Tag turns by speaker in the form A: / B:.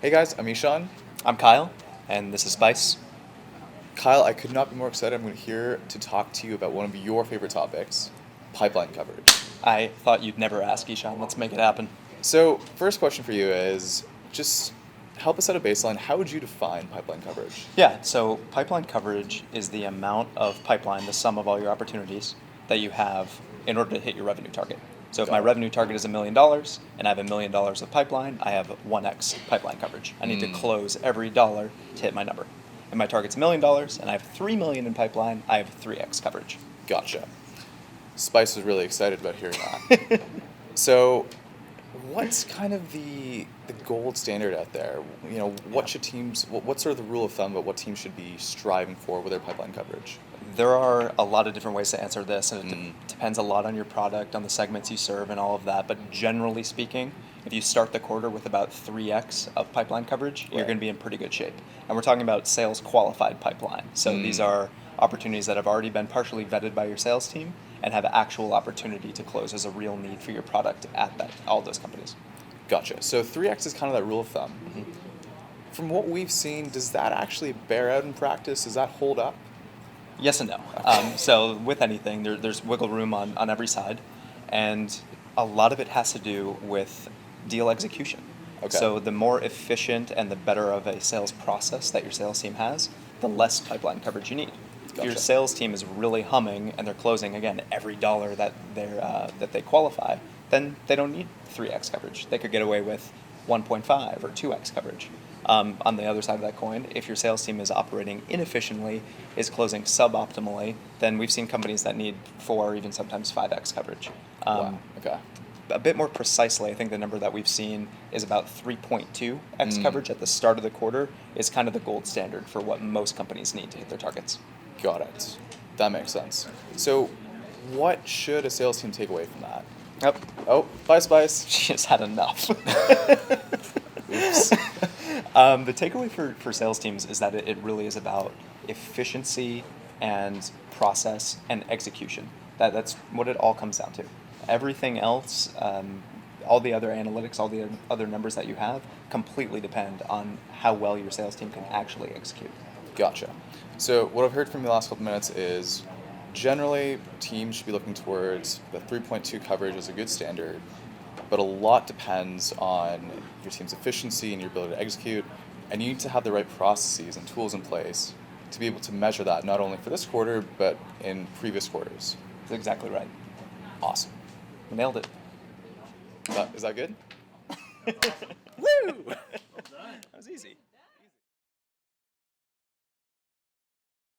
A: Hey guys, I'm Ishan.
B: I'm Kyle, and this is Spice.
A: Kyle, I could not be more excited. I'm here to talk to you about one of your favorite topics, pipeline coverage.
B: I thought you'd never ask, Ishan. Let's make it happen.
A: So, first question for you is just help us set a baseline. How would you define pipeline coverage?
B: Yeah, so pipeline coverage is the amount of pipeline, the sum of all your opportunities that you have in order to hit your revenue target. So if
A: Got
B: my
A: it.
B: revenue target is $1 million and I have $1 million of pipeline, I have 1x pipeline coverage. I need to close every dollar to hit my number. If my target's $1 million and I have 3 million in pipeline, I have 3x coverage.
A: Gotcha. Spice was really excited about hearing that. So, what's kind of the gold standard out there? What should teams, what's sort of the rule of thumb about what teams should be striving for with their pipeline coverage?
B: There are a lot of different ways to answer this, and it depends a lot on your product, on the segments you serve, and all of that. But generally speaking, if you start the quarter with about 3x of pipeline coverage, you're
A: Right.
B: going to be in pretty good shape. And we're talking about sales qualified pipeline. So these are opportunities that have already been partially vetted by your sales team and have actual opportunity to close as a real need for your product at all those companies.
A: Gotcha. So 3x is kind of that rule of thumb. From what we've seen, does that actually bear out in practice? Does that hold up?
B: Yes and no. So with anything, there's wiggle room on every side, and a lot of it has to do with deal execution.
A: Okay.
B: So the more efficient and the better of a sales process that your sales team has, the less pipeline coverage you need. If your
A: Gotcha.
B: sales team is really humming and they're closing again every dollar that they qualify, then they don't need 3x coverage. They could get away with 1.5 or 2x coverage. On the other side of that coin, if your sales team is operating inefficiently, is closing suboptimally, then we've seen companies that need 4 or even sometimes 5x coverage.
A: Wow. Okay.
B: A bit more precisely, I think the number that we've seen is about 3.2x coverage at the start of the quarter is kind of the gold standard for what most companies need to hit their targets.
A: Got it. That makes sense. So, what should a sales team take away from that?
B: Yep.
A: Oh, bye, Spice.
B: She has had enough.
A: Oops.
B: The takeaway for sales teams is that it really is about efficiency and process and execution. That's what it all comes down to. Everything else, all the other analytics, all the other numbers that you have, completely depend on how well your sales team can actually execute.
A: Gotcha. So, what I've heard from the last couple minutes is generally teams should be looking towards the 3.2 coverage as a good standard, but a lot depends on your team's efficiency and your ability to execute, and you need to have the right processes and tools in place to be able to measure that not only for this quarter, but in previous quarters.
B: That's exactly right.
A: Awesome.
B: Nailed it.
A: Is that good?
B: Woo!